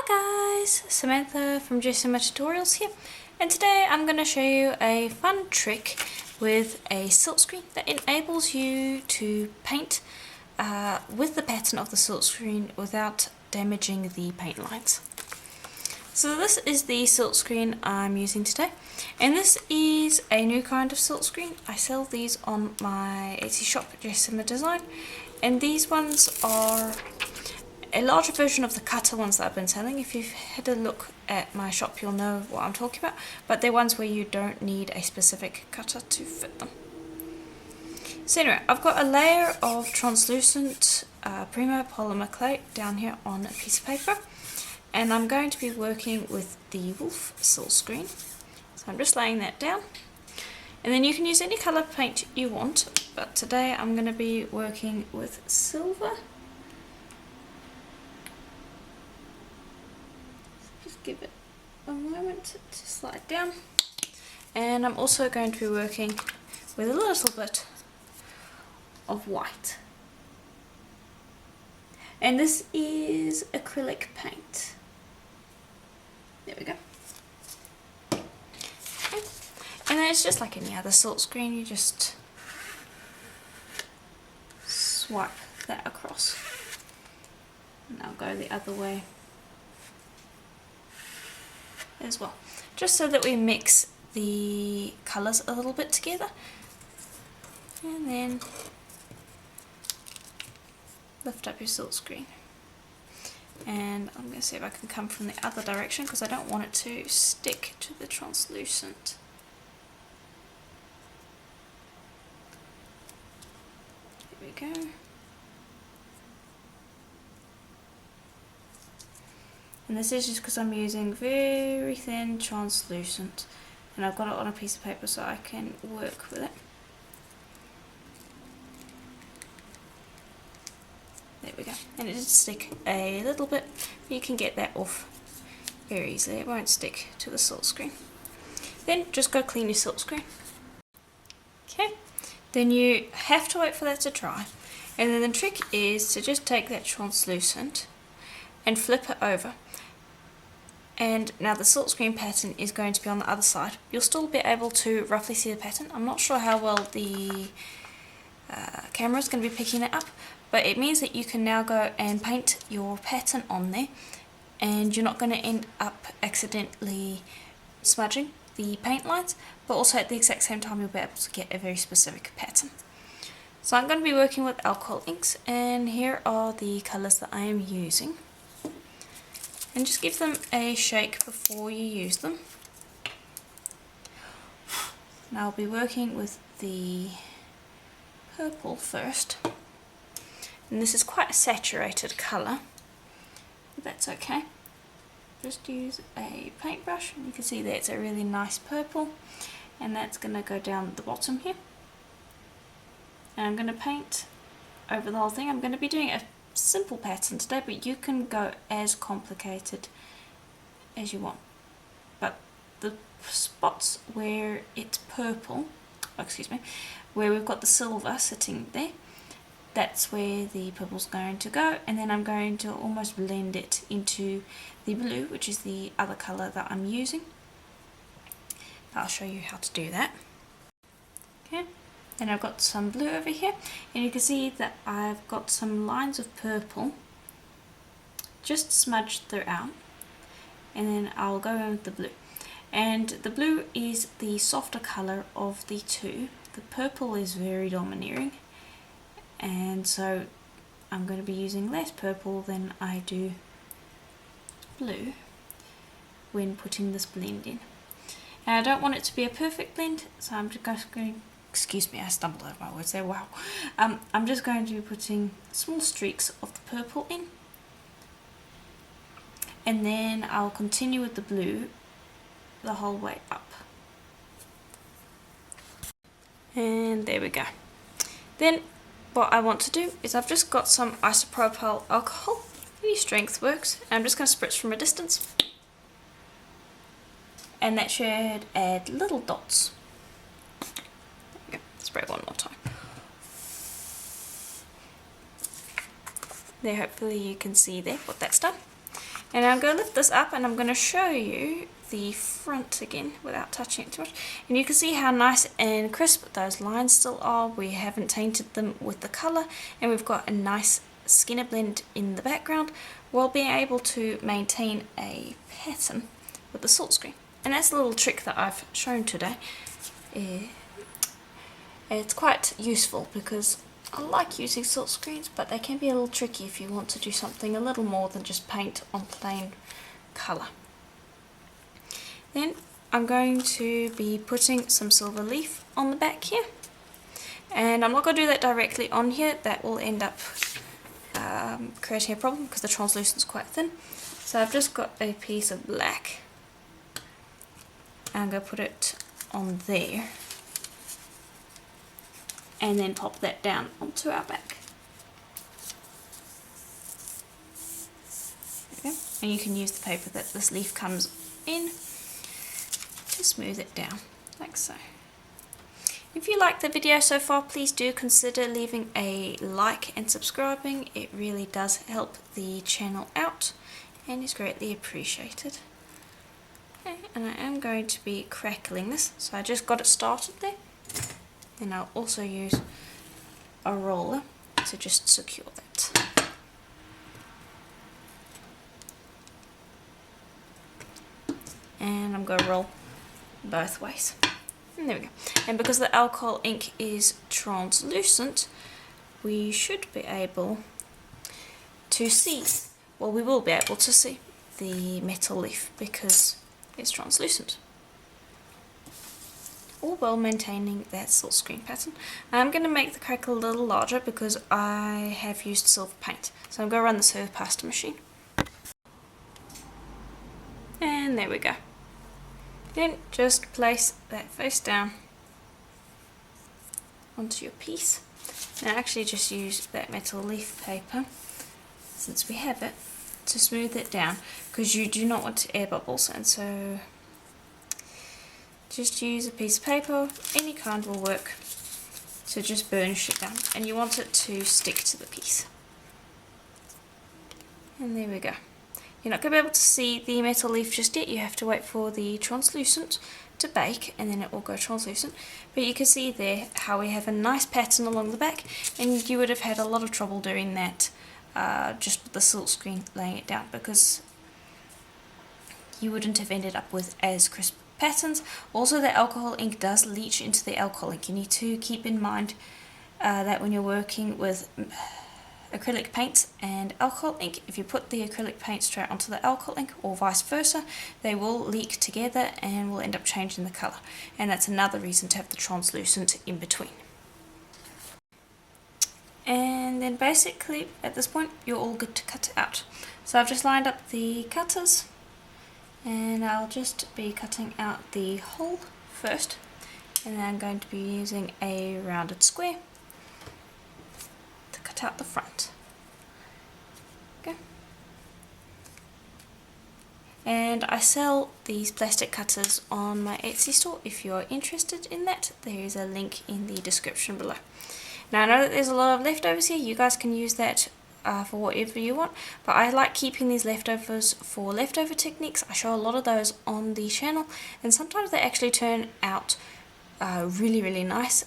Hi guys, Samantha from Samantha Tutorials here, and today I'm going to show you a fun trick with a silkscreen that enables you to paint with the pattern of the silkscreen without damaging the paint lines. So this is the silkscreen I'm using today, and this is a new kind of silkscreen. I sell these on my Etsy shop, Samantha Design, and these ones are a larger version of the cutter ones that I've been selling. If you've had a look at my shop, you'll know what I'm talking about, but they're ones where you don't need a specific cutter to fit them. So anyway, I've got a layer of translucent Primo polymer clay down here on a piece of paper, and I'm going to be working with the wolf silkscreen. So I'm just laying that down, and then you can use any colour paint you want, but today I'm going to be working with silver. Give it a moment to slide down, and I'm also going to be working with a little bit of white, and this is acrylic paint. There we go. Okay. And then it's just like any other silkscreen, you just swipe that across, and I'll go the other way as well, just so that we mix the colours a little bit together. And then lift up your silkscreen, and I'm going to see if I can come from the other direction because I don't want it to stick to the translucent. There we go. And this is just because I'm using very thin translucent, and I've got it on a piece of paper so I can work with it. There we go. And it did stick a little bit, but you can get that off very easily. It won't stick to the silkscreen. Then just go clean your silkscreen. Okay. Then you have to wait for that to dry. And then the trick is to just take that translucent and flip it over. And now the silkscreen pattern is going to be on the other side. You'll still be able to roughly see the pattern. I'm not sure how well the camera is going to be picking it up, but it means that you can now go and paint your pattern on there, and you're not going to end up accidentally smudging the paint lines, but also at the exact same time you'll be able to get a very specific pattern. So I'm going to be working with alcohol inks, and here are the colours that I am using. And just give them a shake before you use them. Now I'll be working with the purple first. And this is quite a saturated colour, but that's okay. Just use a paintbrush, and you can see there it's a really nice purple, and that's going to go down at the bottom here. And I'm going to paint over the whole thing. I'm going to be doing a simple pattern today, but you can go as complicated as you want. But the spots where it's purple, where we've got the silver sitting there, that's where the purple's going to go, and then I'm going to almost blend it into the blue, which is the other colour that I'm using. I'll show you how to do that. Okay. And I've got some blue over here, and you can see that I've got some lines of purple just smudged throughout, and then I'll go in with the blue. And the blue is the softer colour of the two. The purple is very domineering, and so I'm going to be using less purple than I do blue when putting this blend in. And I don't want it to be a perfect blend, so I'm just going to, excuse me, I stumbled over my words there, wow. I'm just going to be putting small streaks of the purple in, and then I'll continue with the blue the whole way up. And there we go. Then what I want to do is I've just got some isopropyl alcohol, any strength works, and I'm just going to spritz from a distance, and that should add little dots. Spray one more time. There, hopefully you can see there what that's done. And I'm going to lift this up and I'm going to show you the front again without touching it too much. And you can see how nice and crisp those lines still are. We haven't tainted them with the colour, and we've got a nice skinner blend in the background while being able to maintain a pattern with the silkscreen. And that's a little trick that I've shown today. It's quite useful because I like using silkscreens, but they can be a little tricky if you want to do something a little more than just paint on plain colour. Then I'm going to be putting some silver leaf on the back here, and I'm not going to do that directly on here. That will end up creating a problem because the translucent is quite thin. So I've just got a piece of black. I'm going to put it on there and then pop that down onto our back. There we go. And you can use the paper that this leaf comes in to smooth it down, like so. If you like the video so far, please do consider leaving a like and subscribing. It really does help the channel out and is greatly appreciated. Okay, and I am going to be crackling this, so I just got it started there. And I'll also use a roller to just secure that. And I'm going to roll both ways. And there we go. And because the alcohol ink is translucent, we should be able to see, well, we will be able to see the metal leaf because it's translucent. All while maintaining that silkscreen pattern. I'm going to make the crackle a little larger because I have used silver paint. So I'm going to run this through the pasta machine. And there we go. Then just place that face down onto your piece. Now actually just use that metal leaf paper, since we have it, to smooth it down, because you do not want air bubbles, and so just use a piece of paper, any kind will work, to just burnish it down, and you want it to stick to the piece. And there we go. You're not going to be able to see the metal leaf just yet, you have to wait for the translucent to bake and then it will go translucent. But you can see there how we have a nice pattern along the back, and you would have had a lot of trouble doing that just with the silkscreen laying it down, because you wouldn't have ended up with as crisp patterns. Also, the alcohol ink does leach into the alcohol ink. You need to keep in mind that when you're working with acrylic paints and alcohol ink, if you put the acrylic paint straight onto the alcohol ink or vice versa, they will leak together and will end up changing the colour, and that's another reason to have the translucent in between. And then basically at this point you're all good to cut it out. So I've just lined up the cutters, and I'll just be cutting out the hole first, and then I'm going to be using a rounded square to cut out the front. Okay. And I sell these plastic cutters on my Etsy store. If you're interested in that, there is a link in the description below. Now I know that there's a lot of leftovers here, you guys can use that for whatever you want, but I like keeping these leftovers for leftover techniques. I show a lot of those on the channel, and sometimes they actually turn out really nice,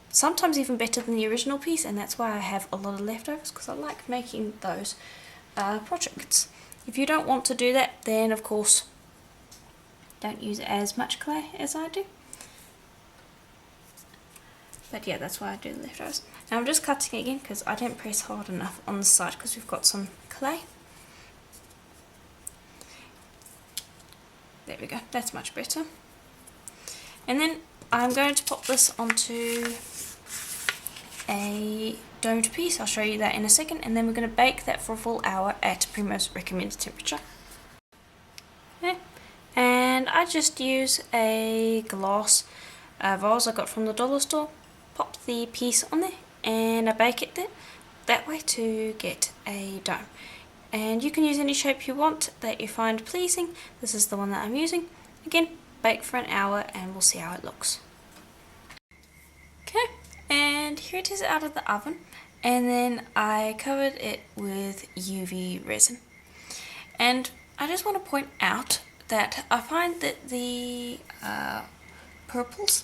sometimes even better than the original piece, and that's why I have a lot of leftovers, because I like making those projects. If you don't want to do that, then of course don't use as much clay as I do. But yeah, that's why I do the leftovers. Now I'm just cutting again because I don't press hard enough on the side because we've got some clay. There we go, that's much better. And then I'm going to pop this onto a domed piece. I'll show you that in a second, and then we're going to bake that for a full hour at Primo's recommended temperature. Okay. And I just use a glass vase I got from the dollar store. Pop the piece on there and I bake it that way to get a dome. And you can use any shape you want that you find pleasing. This is the one that I'm using. Again, bake for an hour and we'll see how it looks. Okay, and here it is out of the oven, and then I covered it with UV resin. And I just want to point out that I find that the purples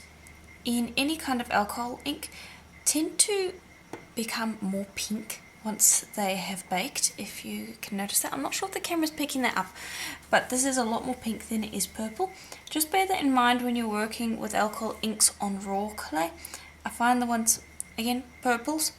in any kind of alcohol ink tend to become more pink once they have baked, if you can notice that. I'm not sure if the camera's picking that up, but this is a lot more pink than it is purple. Just bear that in mind when you're working with alcohol inks on raw clay. I find the ones, again, purples,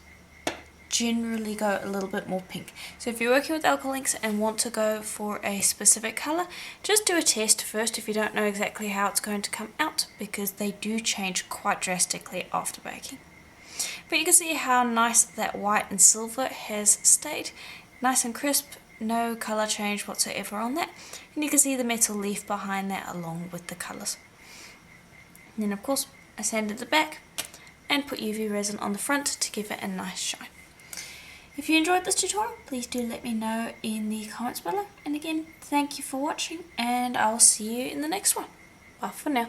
generally go a little bit more pink. So if you're working with alcohol inks and want to go for a specific colour, just do a test first if you don't know exactly how it's going to come out, because they do change quite drastically after baking. But you can see how nice that white and silver has stayed, nice and crisp, no colour change whatsoever on that, and you can see the metal leaf behind that along with the colours. And then of course I sanded the back and put UV resin on the front to give it a nice shine. If you enjoyed this tutorial, please do let me know in the comments below, and again, thank you for watching, and I'll see you in the next one. Bye for now.